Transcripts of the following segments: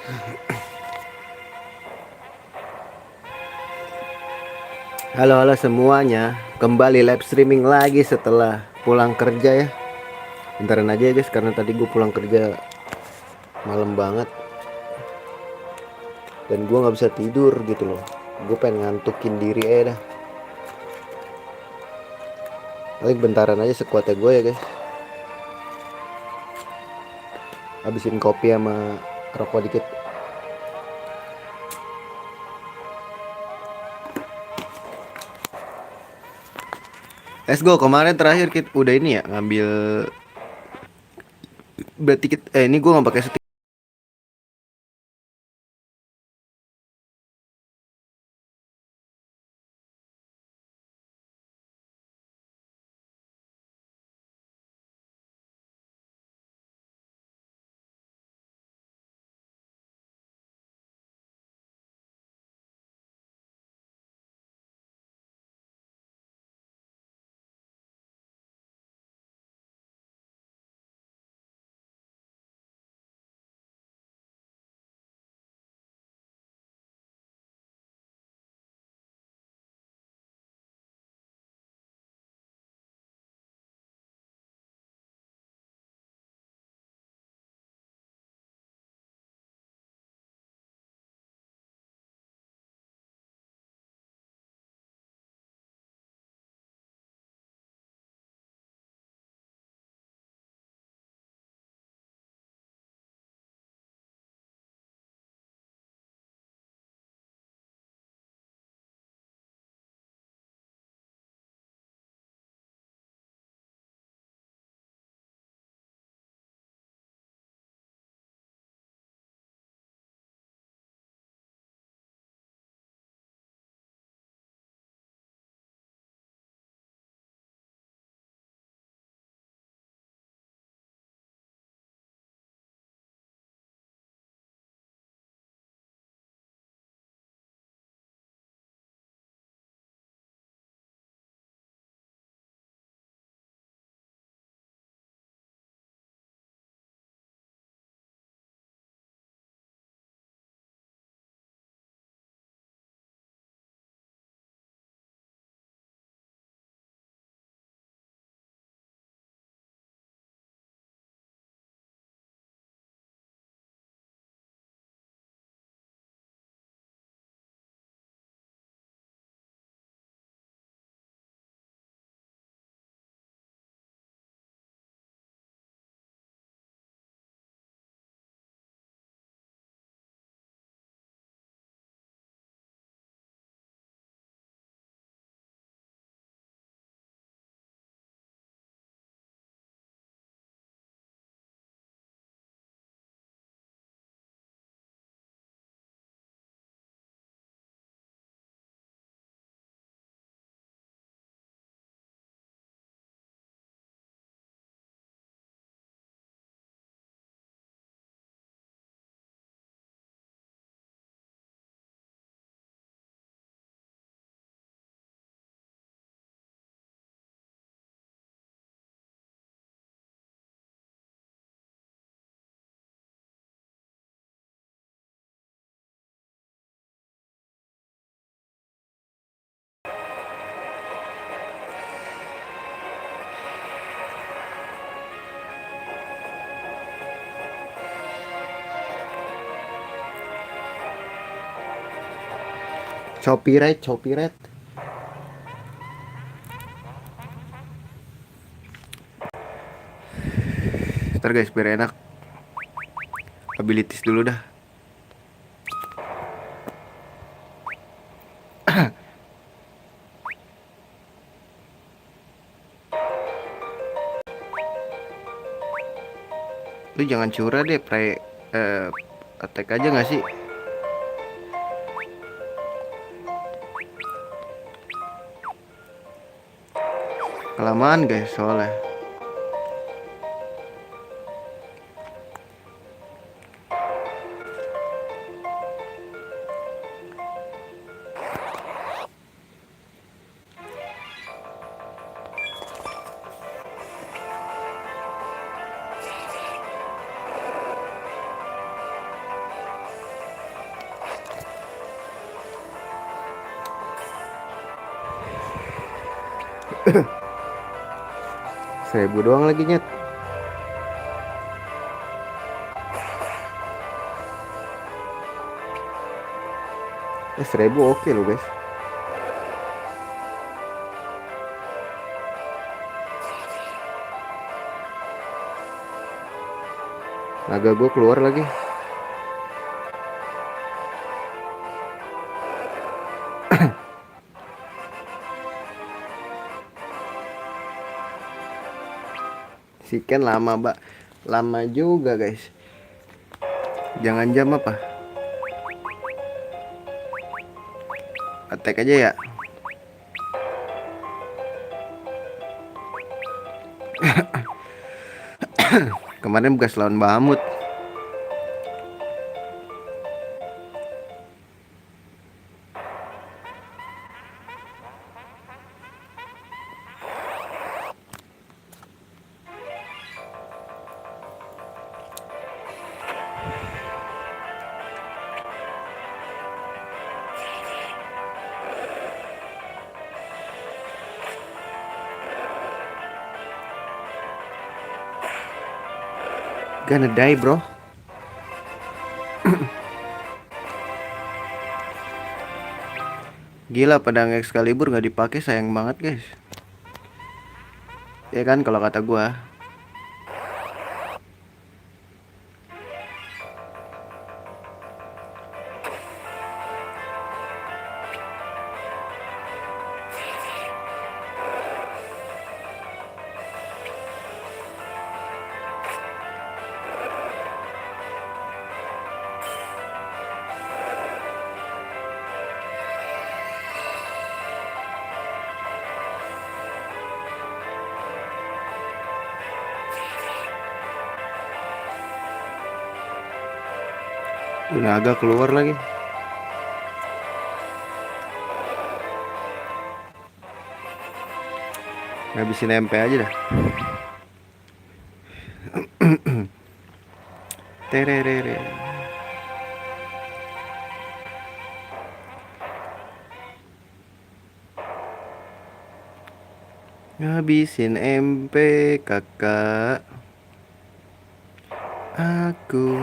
Halo halo semuanya, kembali live streaming lagi setelah pulang kerja ya. Bentaran aja ya guys, karena tadi gue pulang kerja malam banget dan gue nggak bisa tidur gitu loh. Gue pengen ngantukin diri dah. Paling bentaran aja sekuatnya gue ya guys. Habisin kopi sama rokok dikit. Let's go. Kemarin terakhir kita udah ini ya ngambil, berarti kita, ini gue nggak pakai stick. Copyright, copyright. Ntar guys, biar enak. Abilities dulu dah. Lu jangan curah deh, attack aja nggak sih? Kelamaan guys soalnya. 1.000 doang lagi nyet. 1.000 oke loh guys. Naga gue keluar lagi. Si Ken lama mbak. Lama juga guys. Jangan jam apa? Attack aja ya. Kemarin bekas lawan Bahamut. Gonna die bro. Gila pedang Excalibur nggak dipakai, sayang banget guys. Ya kan kalau kata gua. Naga keluar lagi. Ngabisin MP aja dah. Tererere. Ngabisin MP kakak. Aku.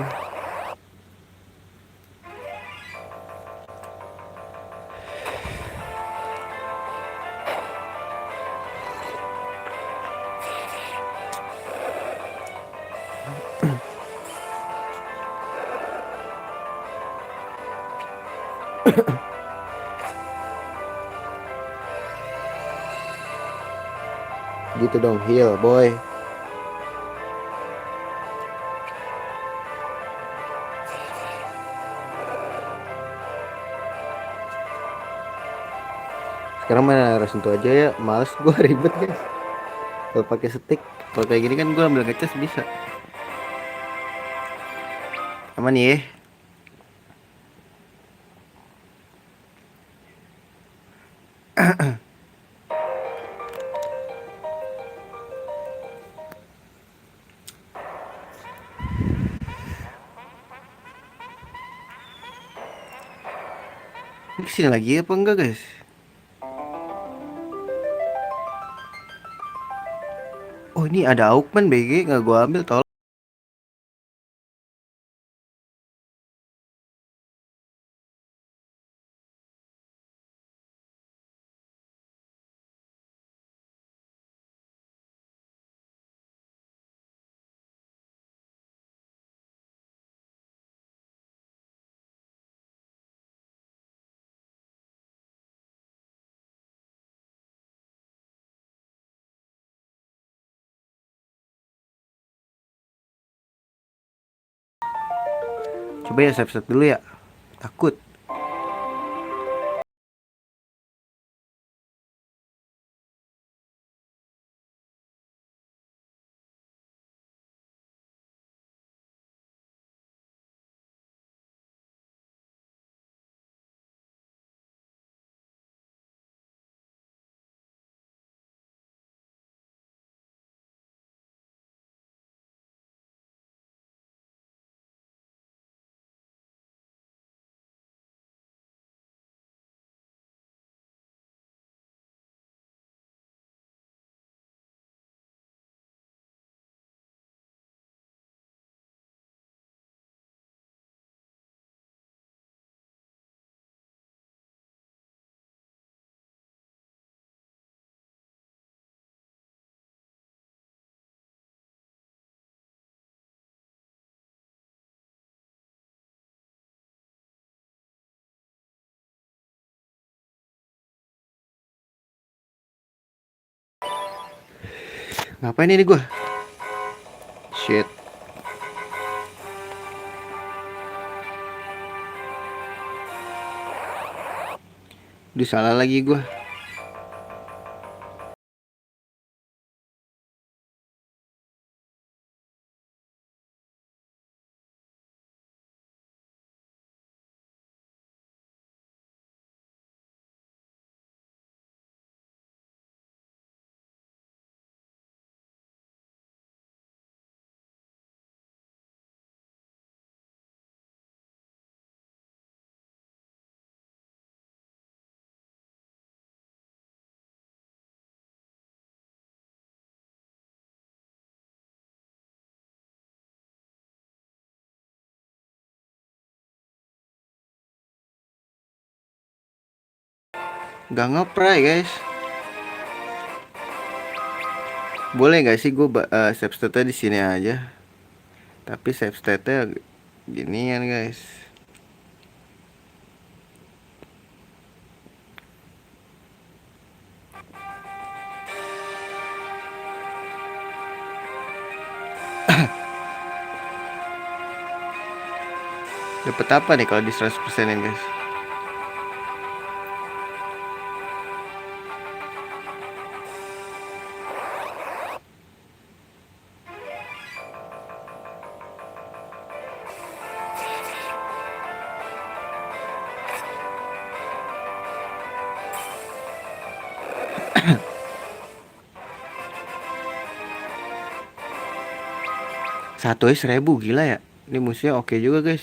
Gitu dong, heal boy. Sekarang mana harus sentuh aja ya, males gua ribet guys. Kalau pakai stick, kalau kayak gini kan gua ambil ngecas bisa. Aman ya. Ini kesini lagi apa enggak guys? Oh ini ada Augment BG nggak gua ambil tol. Coba ya save dulu ya. Takut. Ngapain ini gua? Shit. Disalah lagi gua. Gak ngepray guys. Boleh nggak sih gue save state di sini aja? Tapi save state ginian guys. Dapat apa nih kalau di 100%-in guys? Satu 1000 gila ya. Ini musuhnya oke juga guys.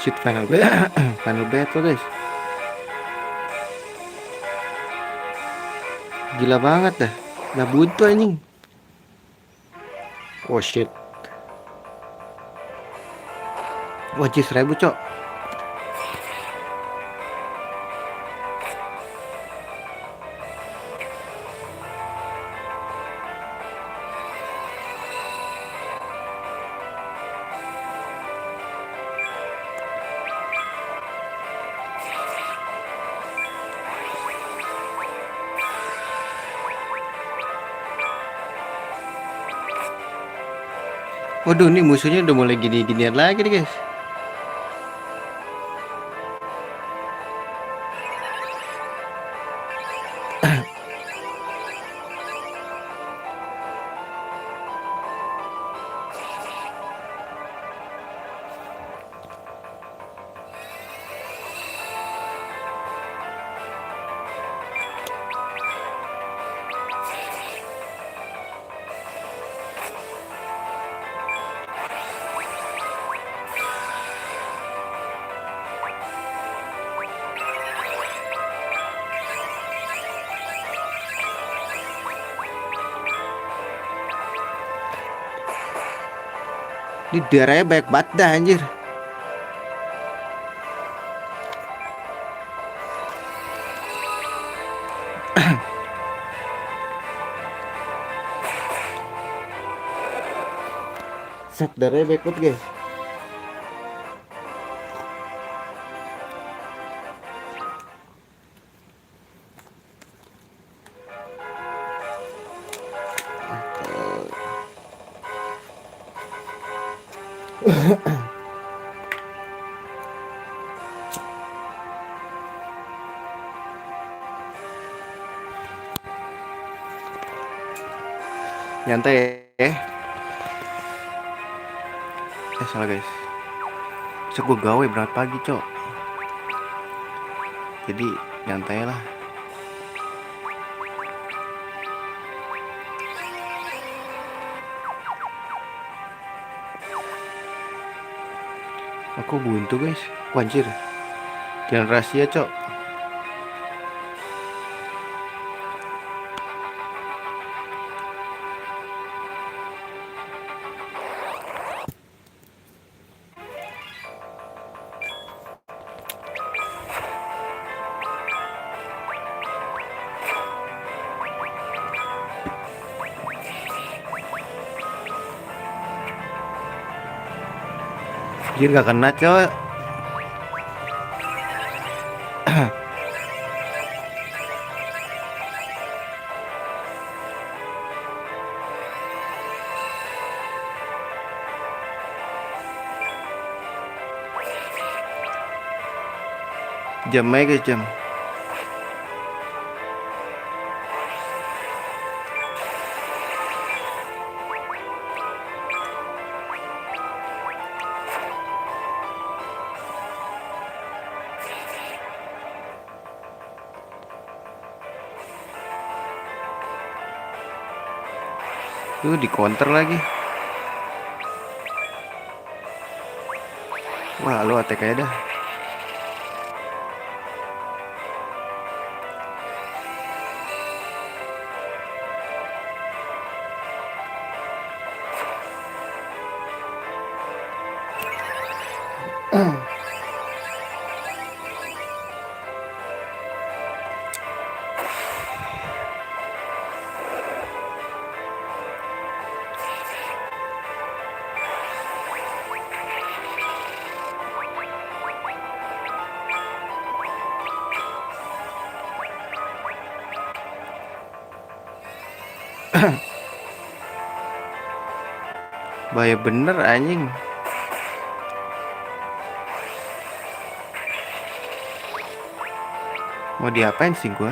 Shit, final final battle guys. Gila banget dah. Nah buntu anjing. Oh shit. Wajib 1000 cok. Waduh, nih musuhnya udah mulai gini-ginian lagi nih guys. Ini darahnya banyak banget dah anjir. Set darahnya banyak banget guys. Nyantai ya. Salah guys. Bisa gue gawe berangkat pagi cok. Jadi nyantai lah. Aku buntu guys. Wanjir. Jangan rahasia cok. Jir gak kena coy. Jam aja guys, jam. Tuh di counter lagi. Wah, lu attack aja dah. Bahaya bener anjing. Mau diapain sih gua?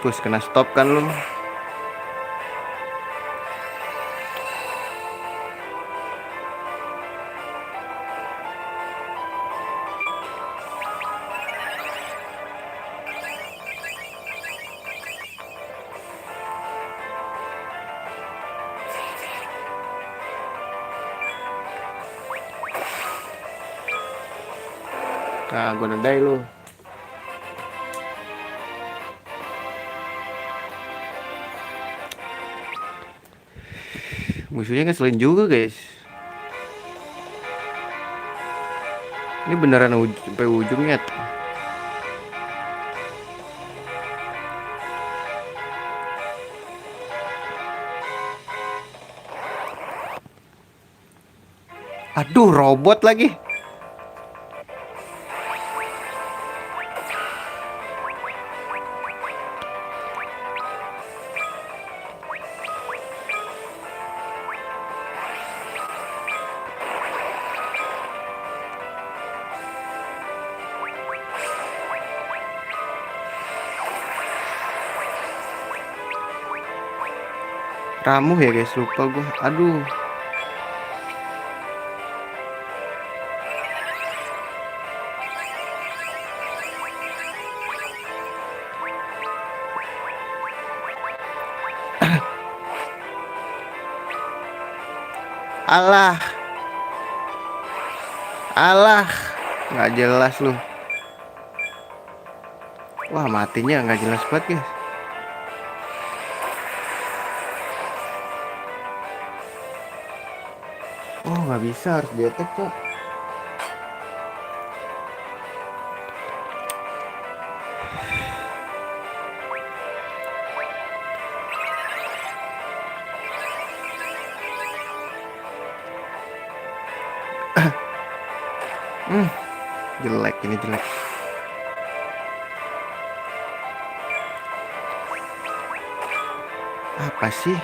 Push kena stop kan lu. Nah, gue nedai lu. Musuhnya ngeselin juga guys. Ini beneran sampai ujungnya. Aduh, robot lagi. Ramuh ya guys, lupa gua. Aduh. Alah. Alah. Nggak jelas lu. Wah, matinya nggak jelas banget guys. Oh, nggak bisa, harus di attack cok. Jelek, ini jelek. Apa sih?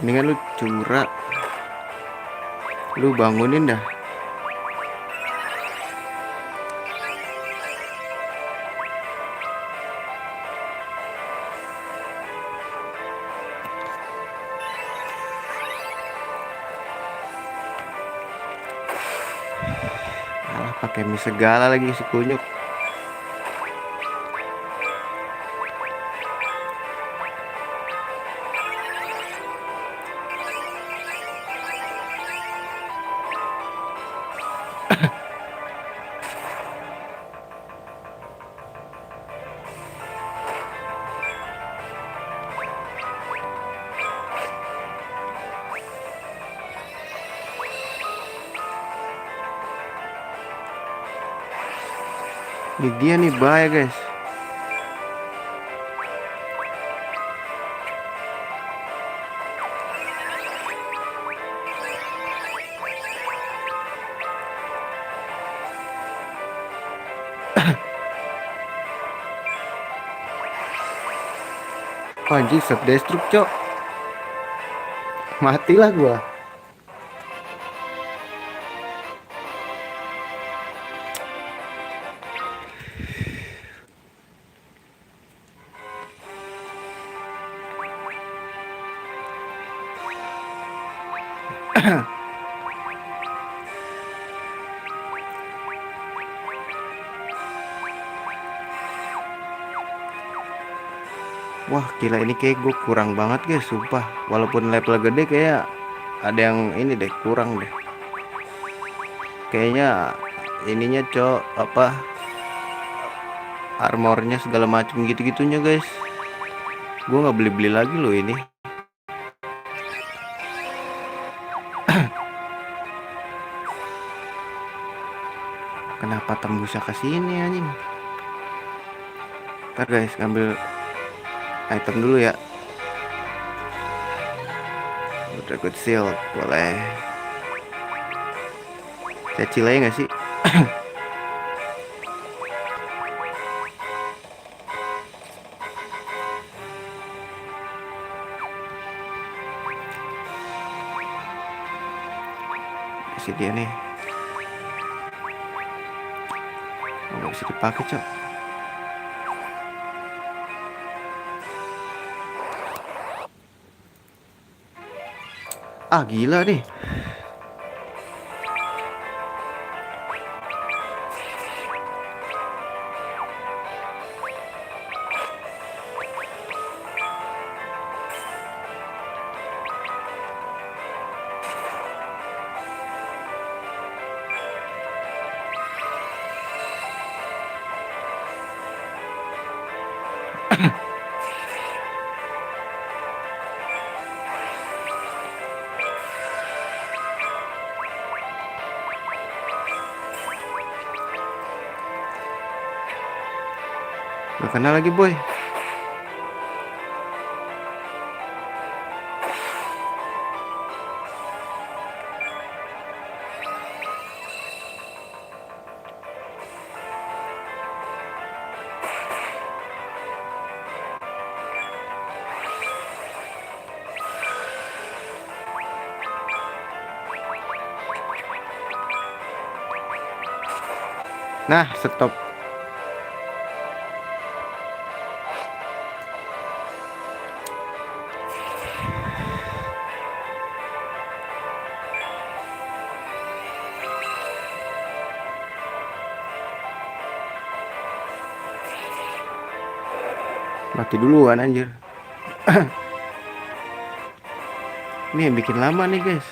Mendingan lu curah. Lu bangunin dah. Alah, pakai mie segala lagi si kunyuk. Ini dia nih bahaya guys. Oh, anjing self destruct cok. Matilah gua. Wah gila, ini kayak gue kurang banget guys, sumpah. Walaupun level gede kayak ada yang ini deh, kurang deh. Kayaknya ininya cok, apa, armornya segala macam gitu-gitunya guys. Gue nggak beli-beli lagi loh ini. Kenapa tembusnya ke sini anjing? Ntar guys, ngambil item dulu ya. Udah good seal, boleh. Saya cilai nggak sih? Kasih dia nih. Oh, nggak bisa dipakai cok. Ah gila nih. Gak kena lagi boy. Nah stop. Mati duluan anjir. Ini yang bikin lama nih guys.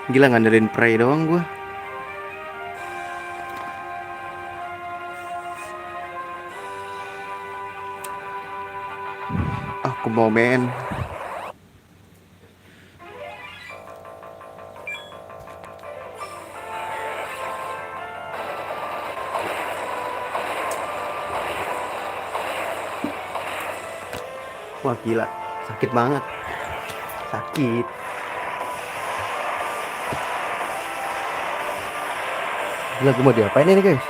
Gila, ngandelin prey doang gua. Aku mau main. Wah gila, sakit banget. Sakit. Gila, gue mau diapain ini guys?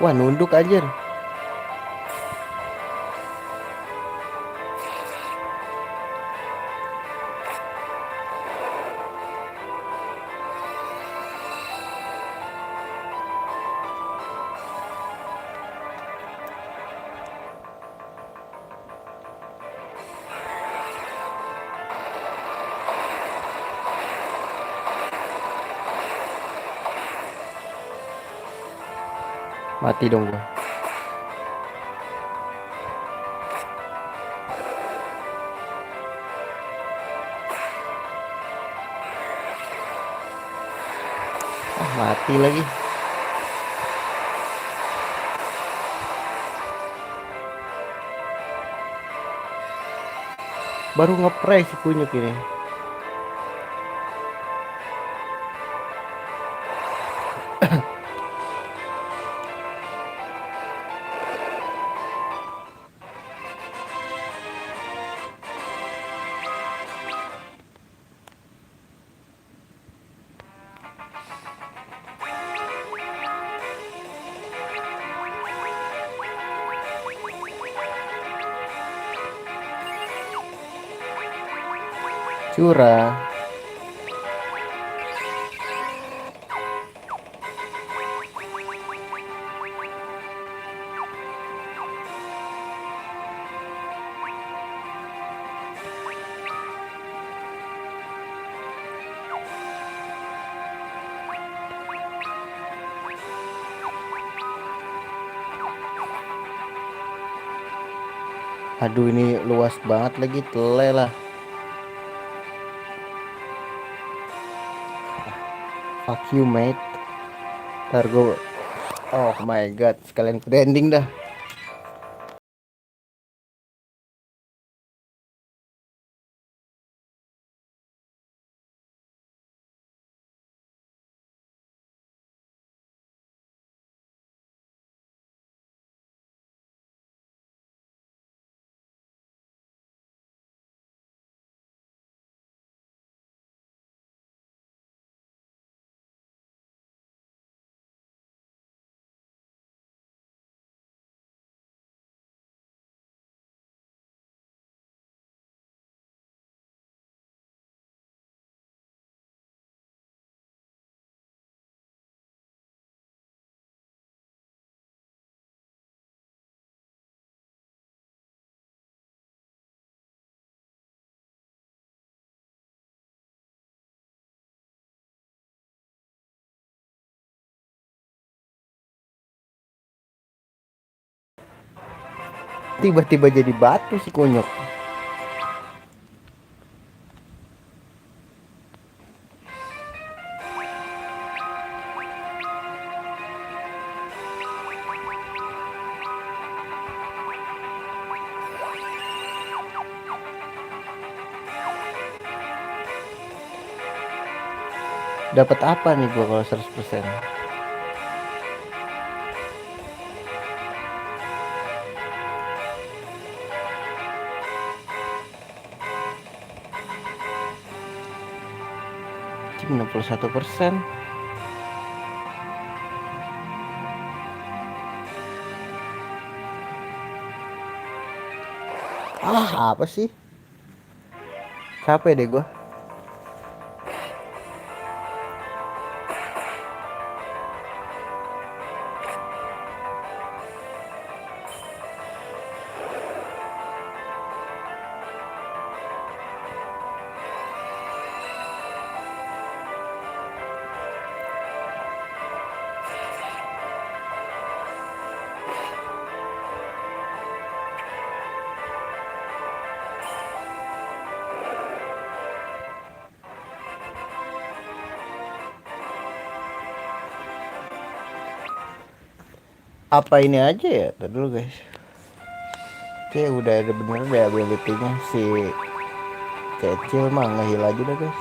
Wah nunduk anjir. Mati dong gua. Ah, mati lagi. Baru ngepray si kunyuk ini. Curah. Aduh, ini luas banget lagi, tele lah. Fuck you mate. Ntar gue, oh my god, sekalian branding dah. Tiba-tiba jadi batu si kunyuk. Dapat apa nih gua kalau 100%? Cuma 61%. Ah, apa sih? Capek deh gua. Apa ini aja ya? Tadi dulu guys. Oke, udah ada bener deh ability-nya si kecil mah ngehil aja dah guys.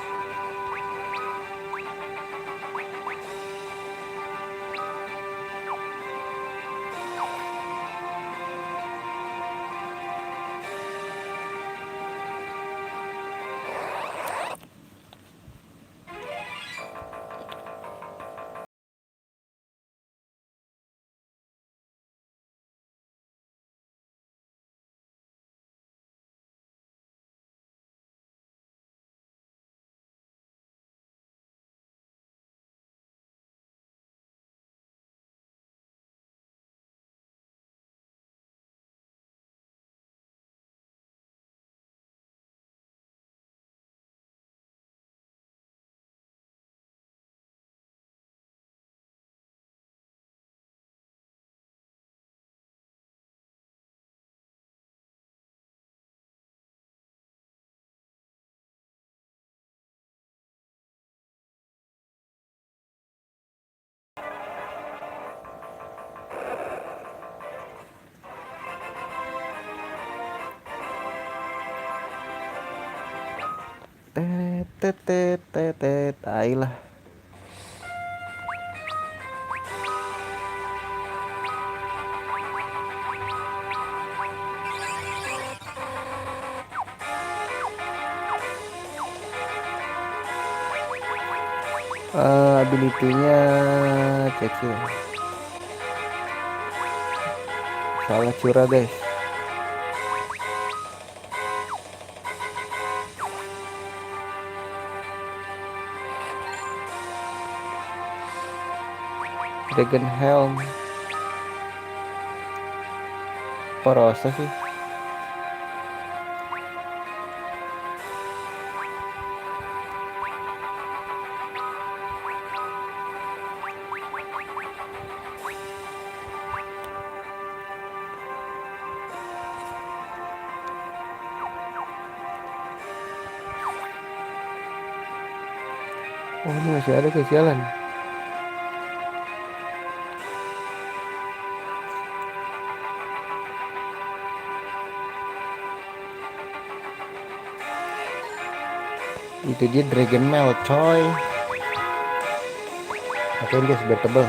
Tai lah. Ability-nya kecil. Salah curah guys. Dragon Helm. Porosa sih. Oh ini masih ada guys jalan. Itu dia Dragon Mail coy. Oke guys biar tebel.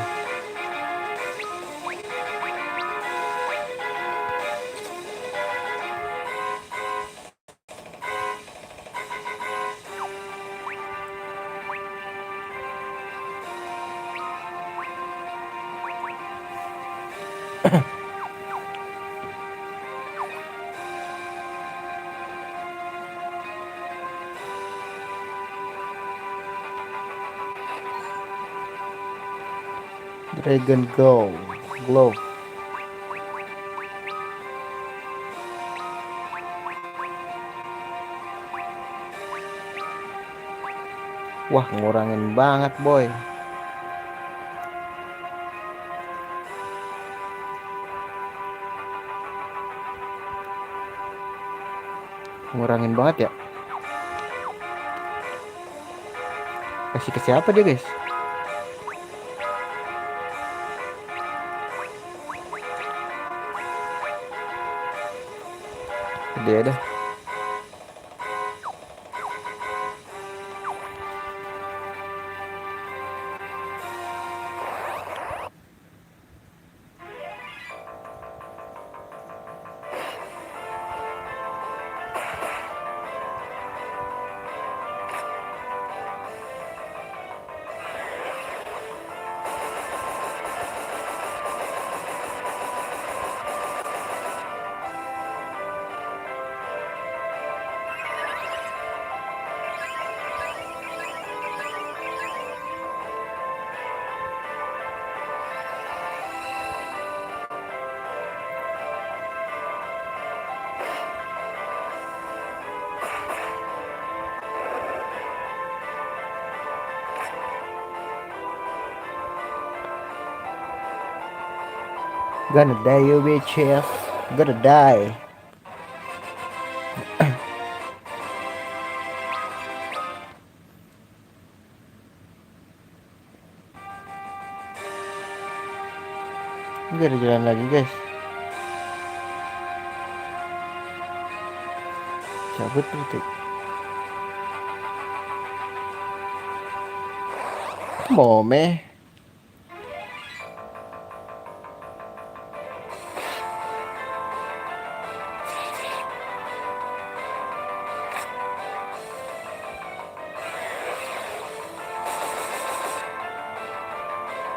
Dragon Glow. Wah ngurangin banget boy. Ngurangin banget ya. Kasih ke siapa dia guys? Dia dah. Gonna die you bitches. Gonna die. Ini ada jalan lagi guys. Cabut berarti. Mome.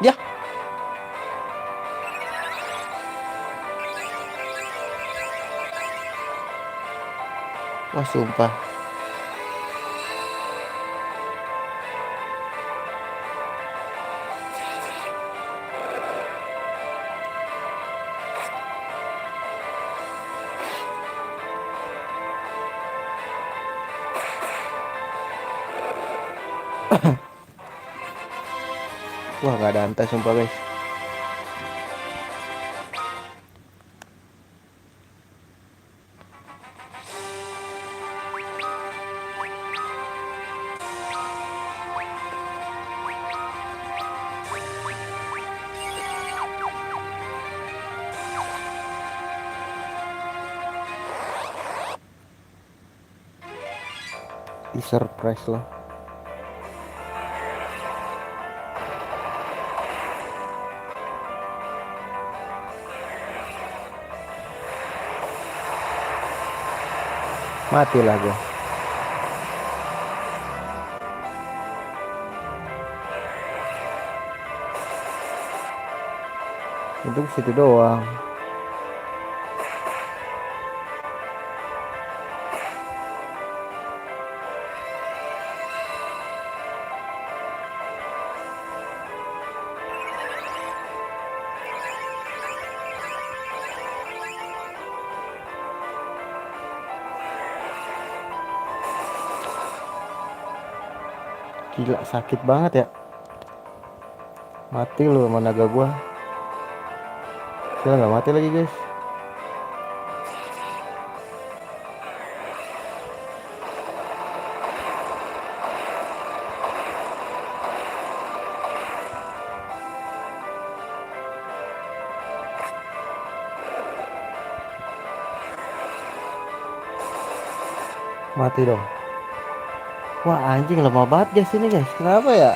Ya. Wah sumpah. Wah gak ada antas sumpah guys. Di surprise loh. Matilah gue. Untuk situ doang. Gila sakit banget ya. Mati lu sama naga gua. Gila nggak mati lagi guys. Mati dong. Wah anjing lemah banget guys ini guys. Kenapa ya?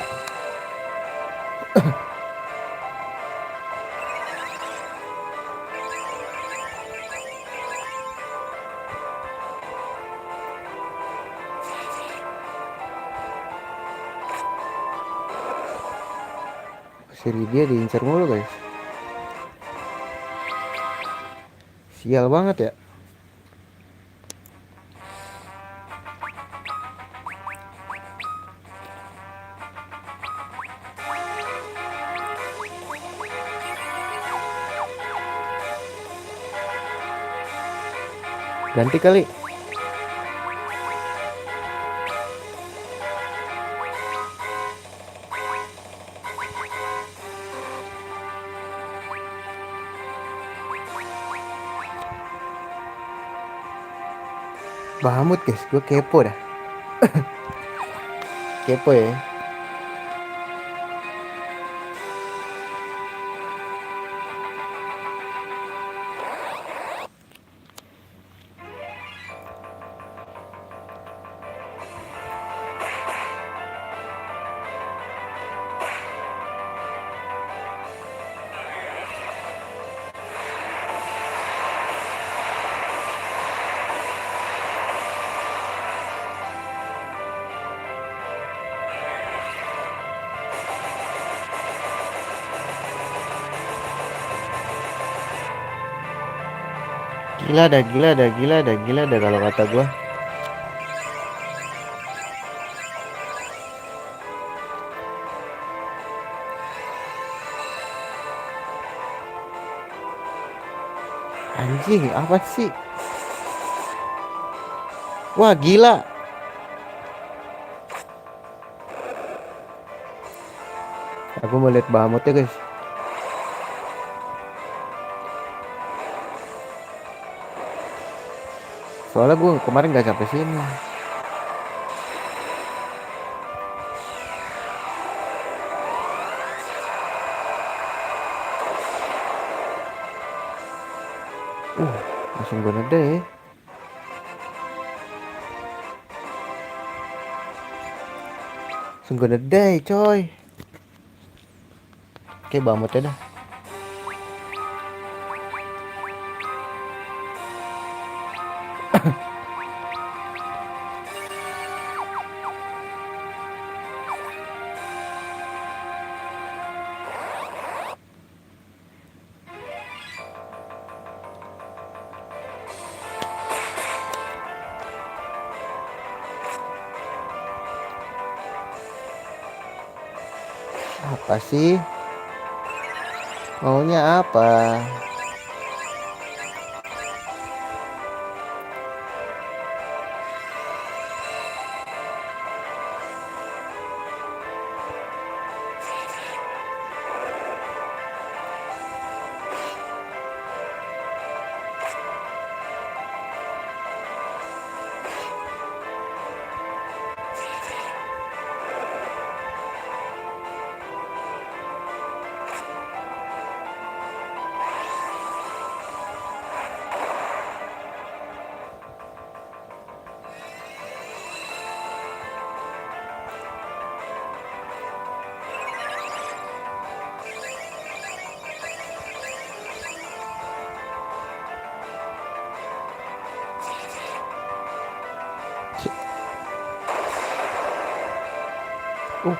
Seri dia diincar mulu guys. Sial banget ya. Ganti kali. Bahamut guys, gue kepo dah. Kepo ya. Gila dah kalau kata gua. Anjing, apa sih? Wah, gila. Aku mau lihat Bahamutnya, guys. Soalnya gue kemarin gak sampai sini. Langsung gue nede ya. Langsung gue nede coy. Oke Bahamutnya dah. Apa sih? Maunya apa?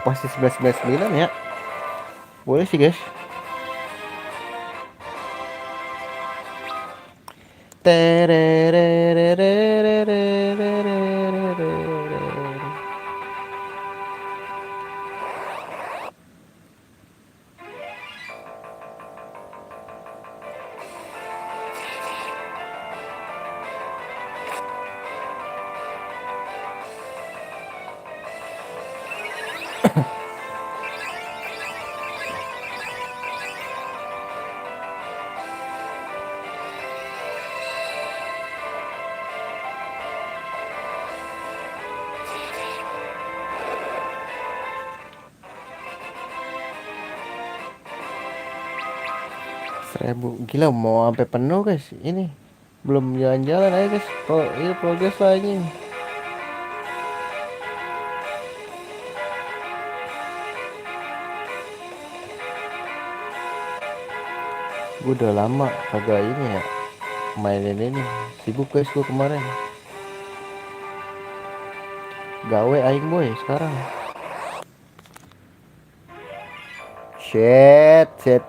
Pasti 11.99 ya. Boleh sih guys. Seribu gila, mau sampai penuh guys. Ini belum jalan-jalan aja guys. Oh ini progres lah ini. Gue udah lama kagak ini ya mainin ini. Sibuk guys gue kemarin. Gawe aing boy sekarang. Shit, shit.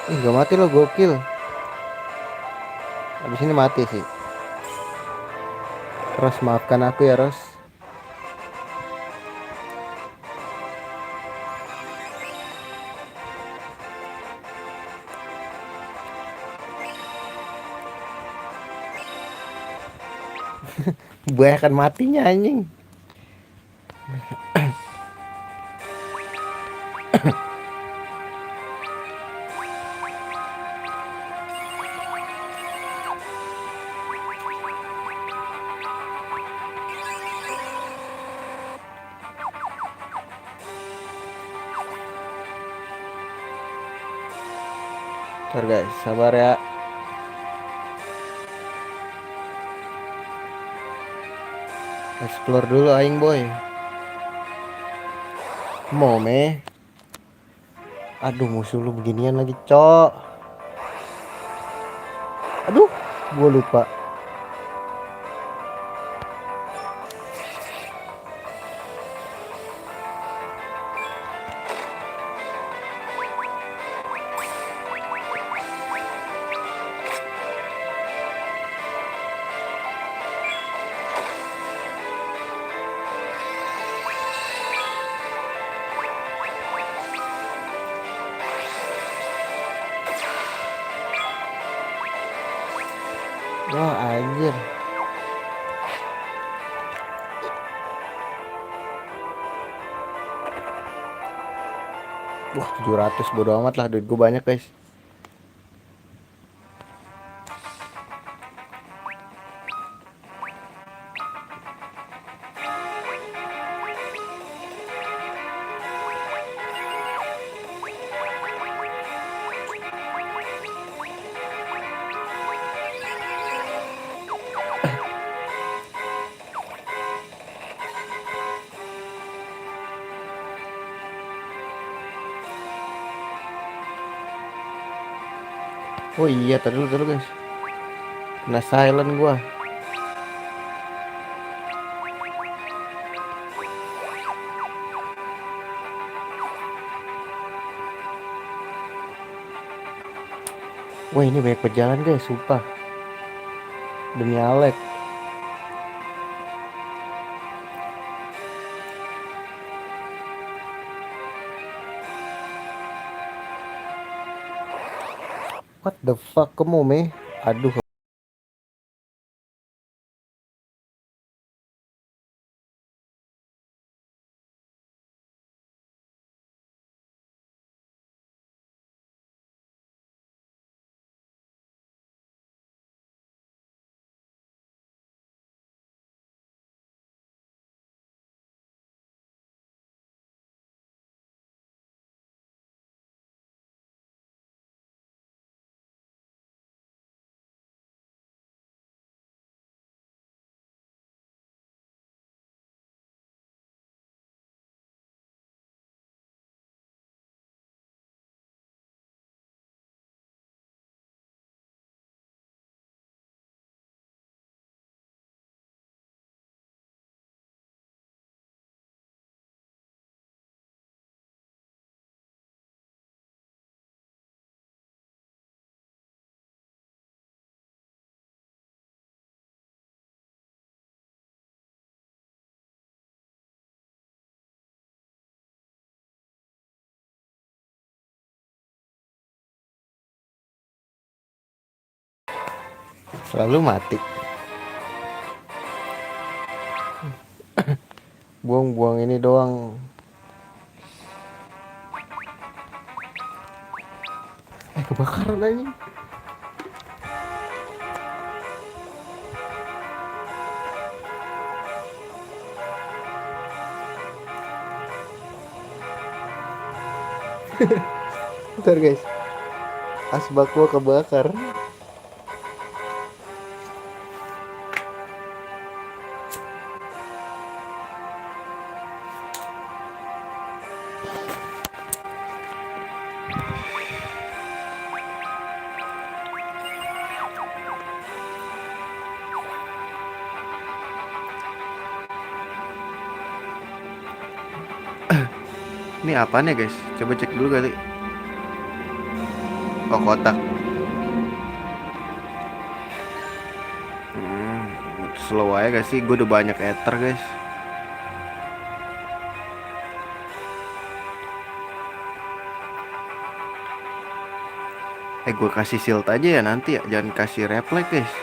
Gak mati lo, gokil. Abis ini mati sih. Ros, maafkan aku ya Ros. Banyakan matinya anjing. Ntar guys, sabar ya. Explore dulu aing boy. Mau meh. Aduh, musuh lu beginian lagi, cok. Aduh, gua lupa. Wah, anjir. Wah, 700 bodo amat lah, duit gue banyak guys. Oh iya, tadi dulu guys. Kena silent gua. Wah, ini banyak pejalan guys, sumpah. Demi Alek. What the fuck, kamu meh? Aduh. Selalu mati. Buang-buang ini doang. Kebakaran aja. Bentar guys. Asbak gua kebakar. Ini apaan ya guys? Coba cek dulu kali. Oh, kotak. Hmm, slow aja gak sih? Gue udah banyak ether guys. Gue kasih shield aja ya nanti ya. Jangan kasih reflect guys.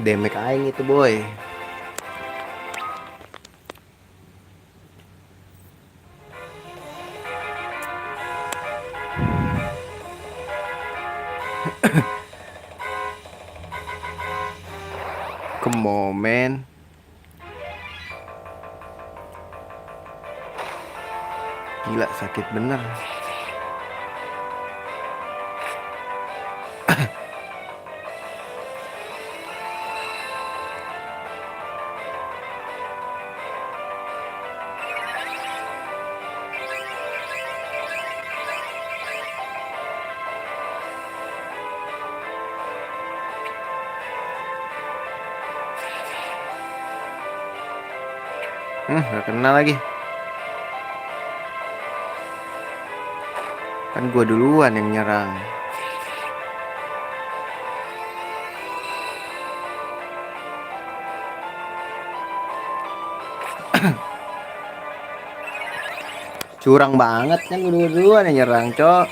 Damage aing itu boy. Kemomen. Gila sakit bener. Gak kena lagi. Kan gua duluan yang nyerang. Curang banget kan gua duluan yang nyerang, Cok.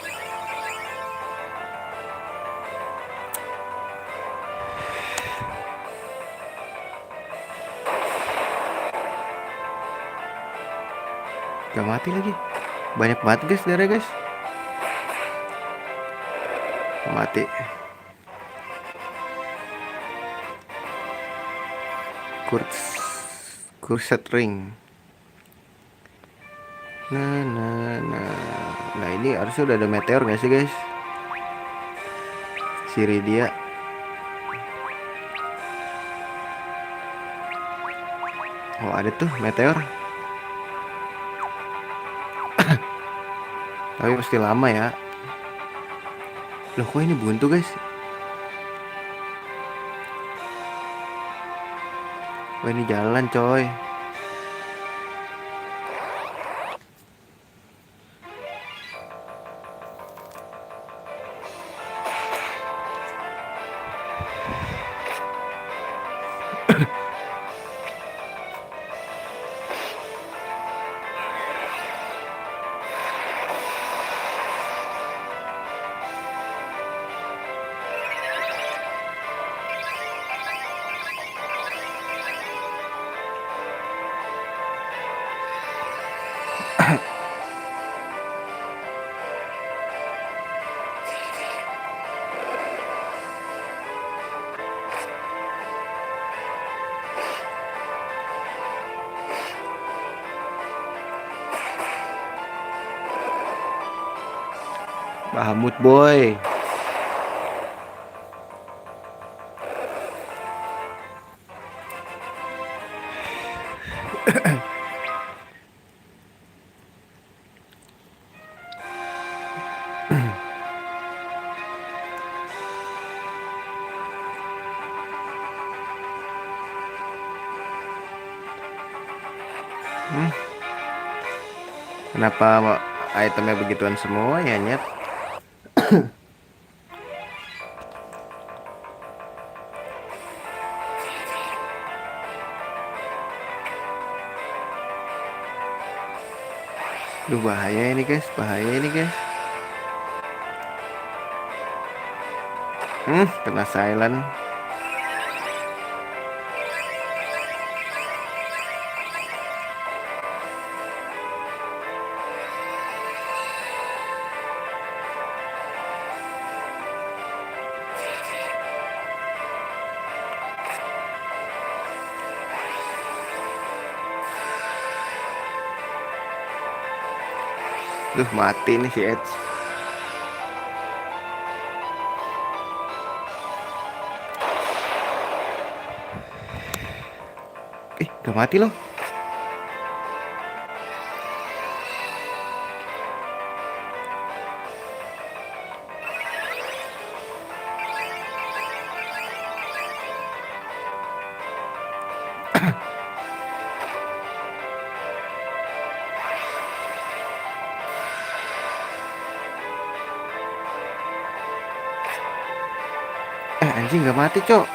Gak mati lagi. Banyak banget guys, darah guys. Mati. Kurset ring. Nah ini harusnya udah ada meteor gak sih guys? Siridia. Oh ada tuh meteor. Tapi pasti lama ya. Loh kok ini buntu guys? Wah ini jalan coy. Bahamut boy. Kenapa itemnya begituan semua ya nyet? Duh bahaya ini guys, bahaya ini guys. Kena silent. Duh mati nih si Edge. Gak mati loh. Anjing gak mati cok.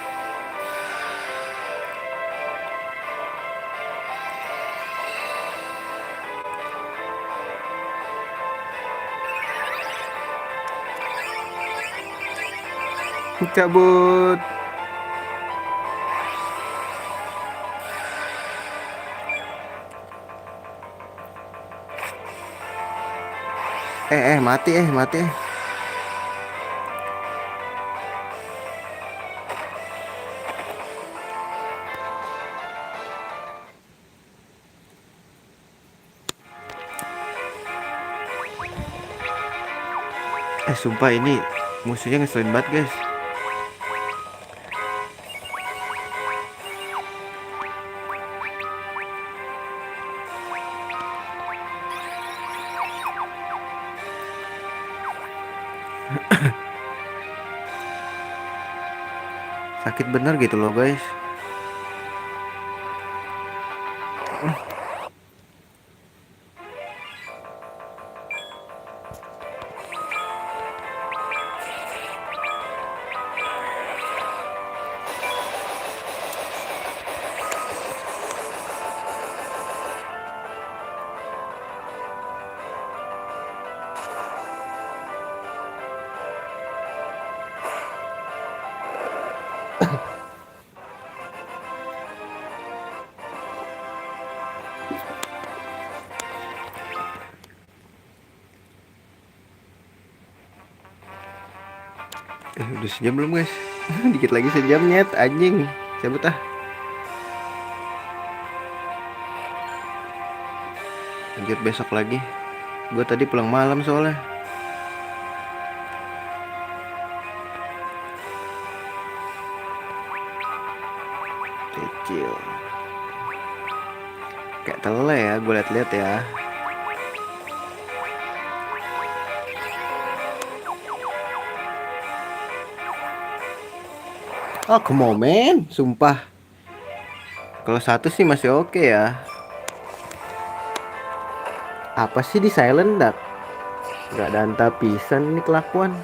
Cabut. Mati. Sumpah ini musuhnya ngeselin banget guys. Sakit bener gitu loh guys. Udah sejam belum guys? Dikit lagi sejam nyet anjing. Cabut ah. Lanjut besok lagi. Gue tadi pulang malam soalnya. Kecil. Kayak tele ya, gue liat-liat ya. Oh, come on, man. Sumpah. Kalau satu sih masih oke ya. Apa sih di silent dak? Gak ada antapisan ini kelakuan.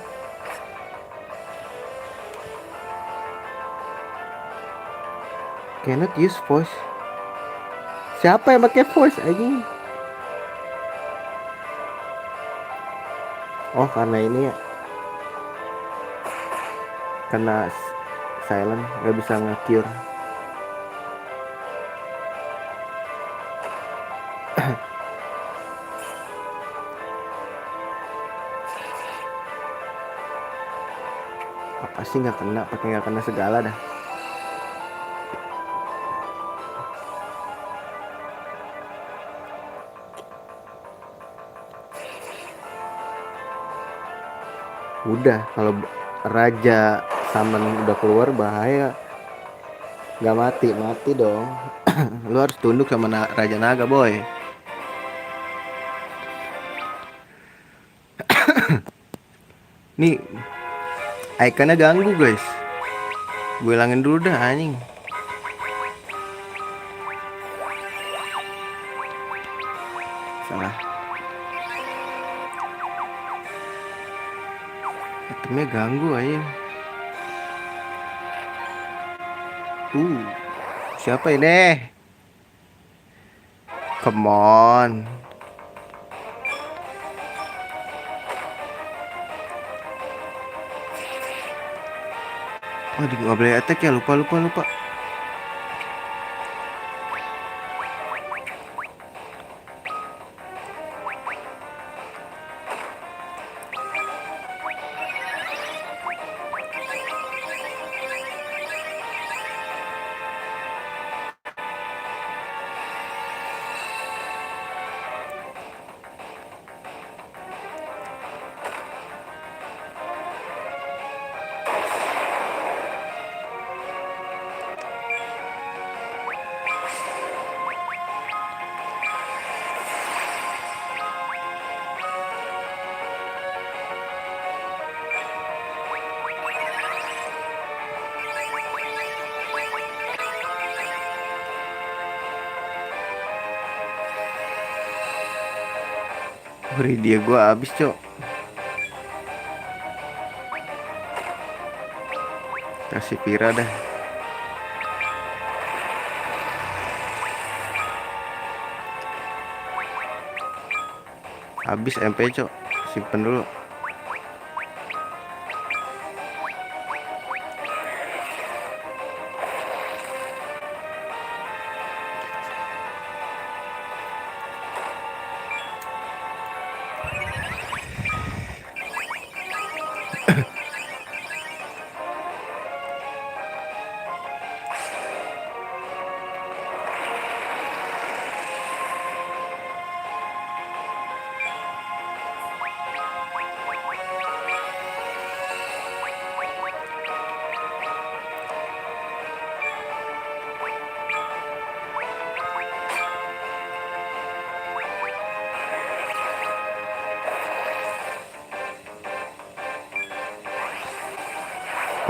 Cannot use voice. Siapa yang pakai voice anjing? Oh, karena ini ya. Karena silent gak bisa nge-cure. Apa sih nggak kena, pakai nggak kena segala dah. Udah kalau raja summon udah keluar bahaya. Nggak mati, mati dong. Lu harus tunduk sama raja naga boy. Nih ikonnya ganggu guys. Gue hilangin dulu dah anjing. Salah. Itemnya ganggu aja. Siapa ini? Come on. Oh, nggak boleh attack ya, lupa. Beri dia gua habis cok. Kasih Pira dah. Habis MP cok. Simpen dulu.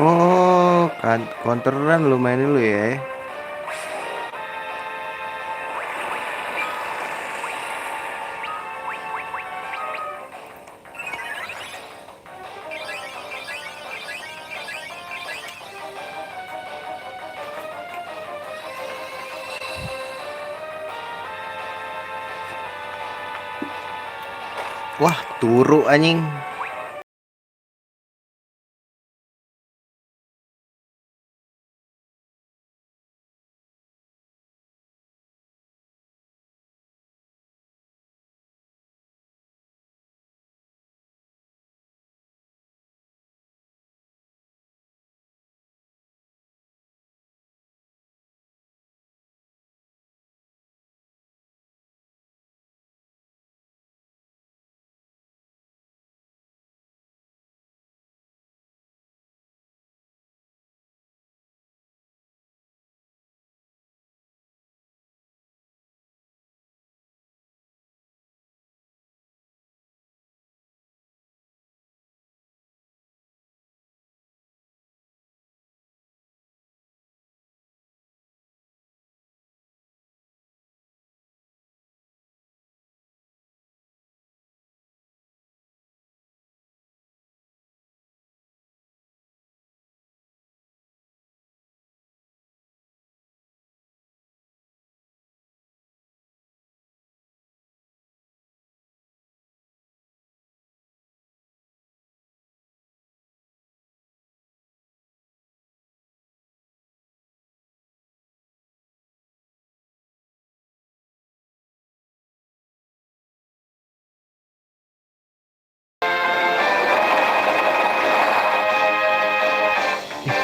Oh, kan counteran lu mainin lu ya. Wah, turu anjing.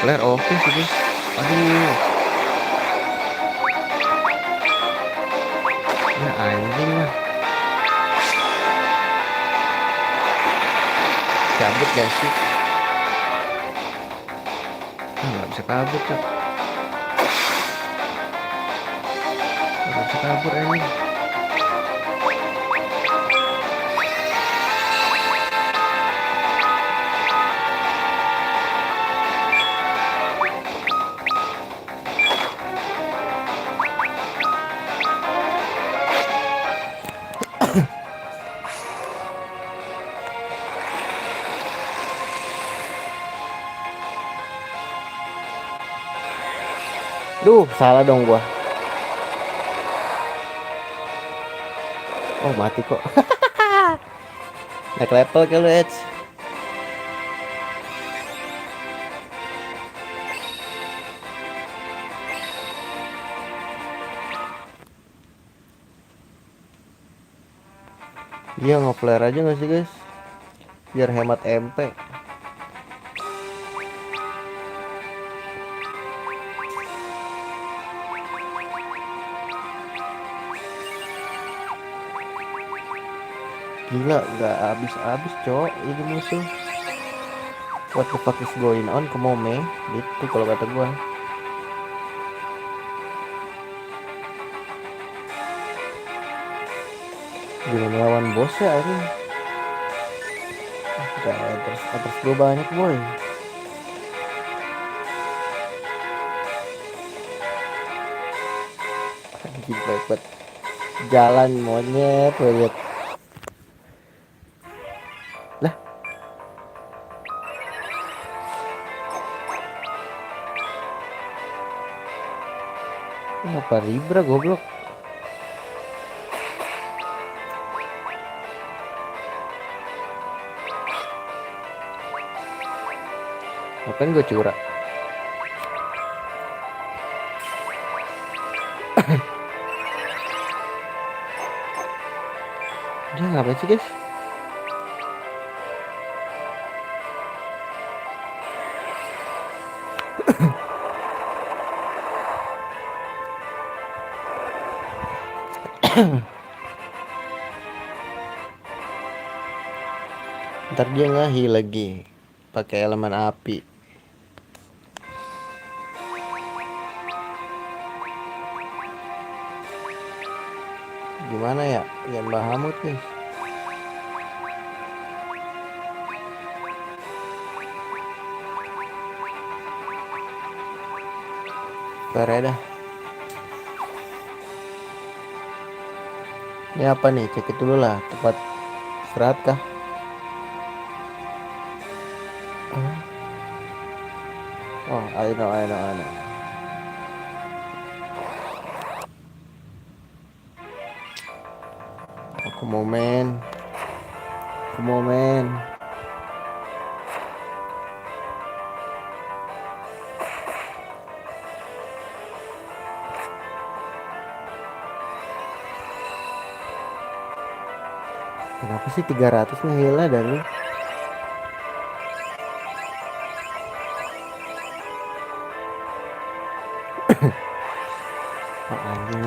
Flare oke sih guys. Aduh, ya anjing lah. Cabut gak sih? Nggak bisa kabur Cok. Nggak bisa kabur anjing. Duh, salah dong gua. Oh, mati kok. Naik level ke lu, Edge. Iya, nge-flare aja gak sih, guys? Biar hemat MP. Gila, gak habis-habis, Cok. Ini musuh. What the fuck is going on? Kemome. Gitu kalau kata gua. Gila lawan bos ya ini. Atas gua banyak, boy. Gila banget. Jalan monyet, lihat. Lah, ngapa Libra goblok? Ngapain gue curang? Dia ngapain sih, guys? Ntar dia ngahi lagi pakai elemen api. Gimana ya? Yang Bahamut nih. Dah. Ini apa nih? Cek dulu lah. Tempat istirahat kah? Oh, I know. Aku momen. Kenapa sih 300 ngehilnya dari anjing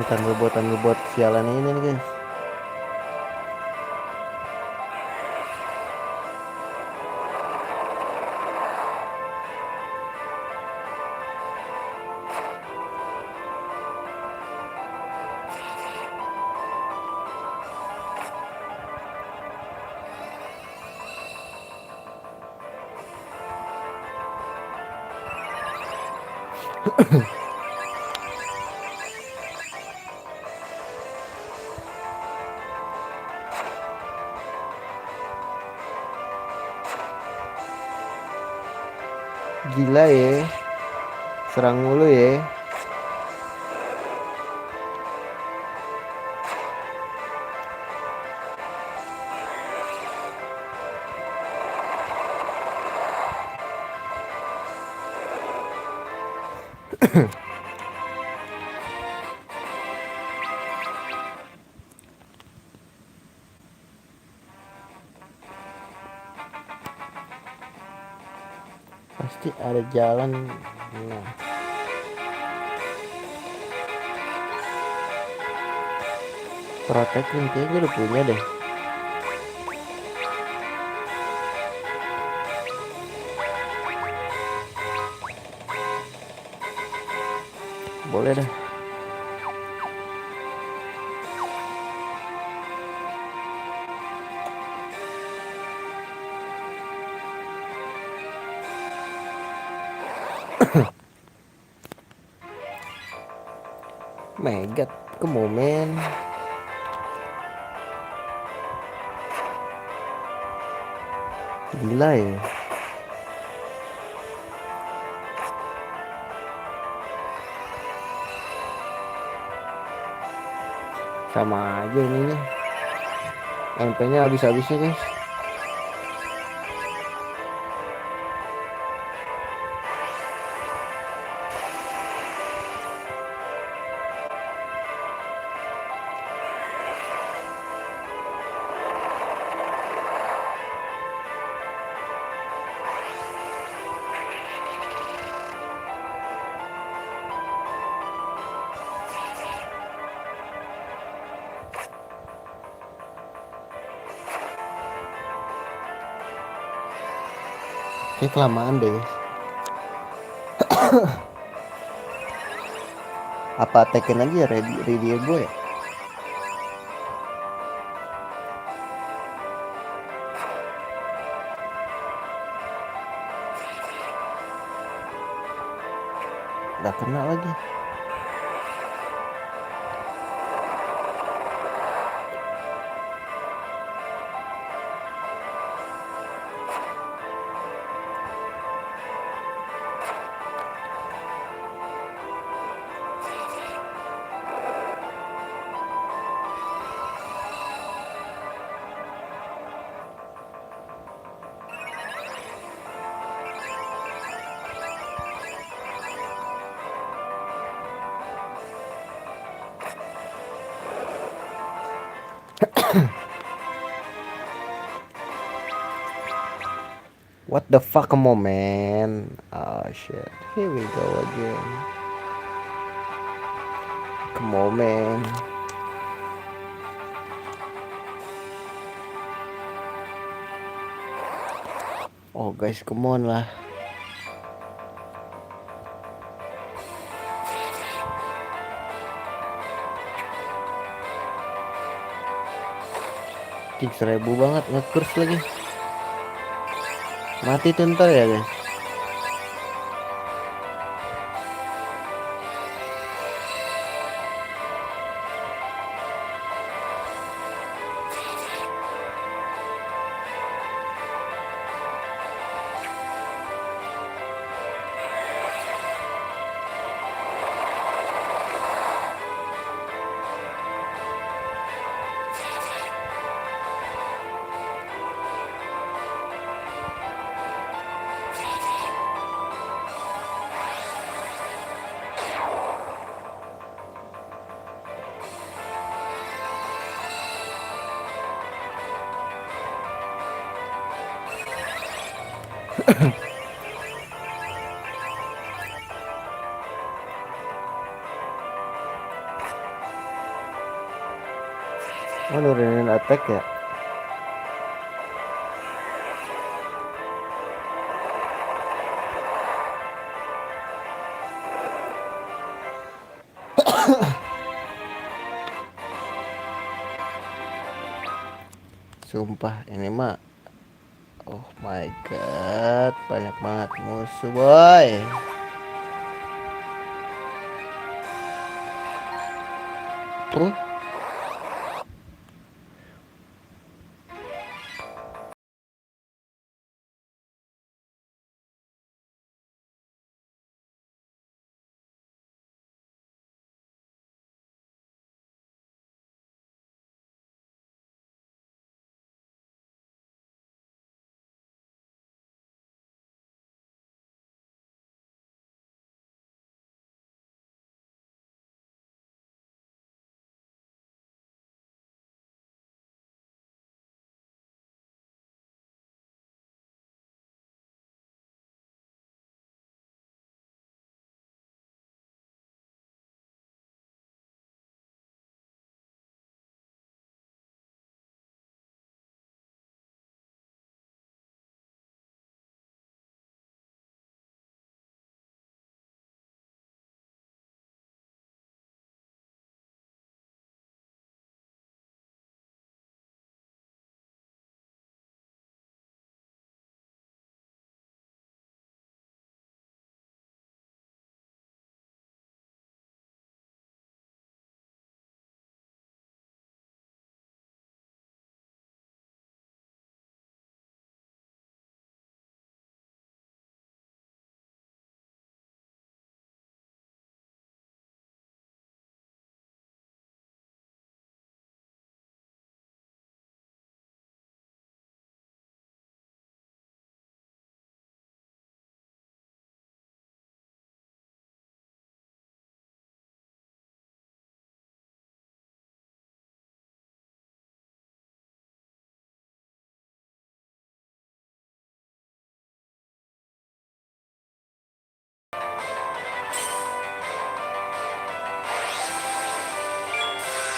ngebot sialan ini nih, guys. Gila ya, serang mulu ya. Pasti ada jalan. Nah, protection kayak gue udah punya deh. Boleh dah. Megat ke momen. Gila ya. Sama aja ininya. MP-nya habis-habisnya guys. Kayak kelamaan deh. Apa Tekken aja ready gue ya? Gak kena lagi. What the fuck, come on man. Oh shit, here we go again. Come on man. Oh guys, come on lah. Kick 1000 banget, nge-curse lagi. Mati tuh ntar ya guys. Oh, nurunin attack ya. Sumpah ini mah. Oh my god, banyak banget musuh boy. Tuh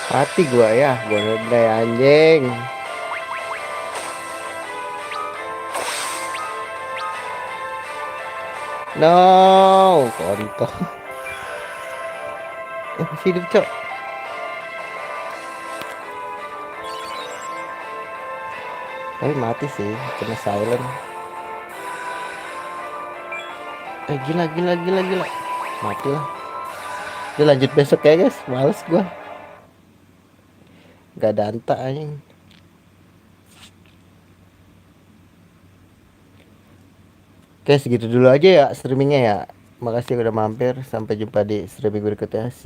Mati gua ya, gua udah anjing. No, kontol. Masih hidup, Cok. Tapi mati sih, kena silent. Gila, gila, gila, gila. Mati lah. Dia lanjut besok ya, guys. Males gua. Gak ada anta anjing. Oke, segitu dulu aja ya streamingnya ya. Makasih udah mampir. Sampai jumpa di streaming berikutnya. See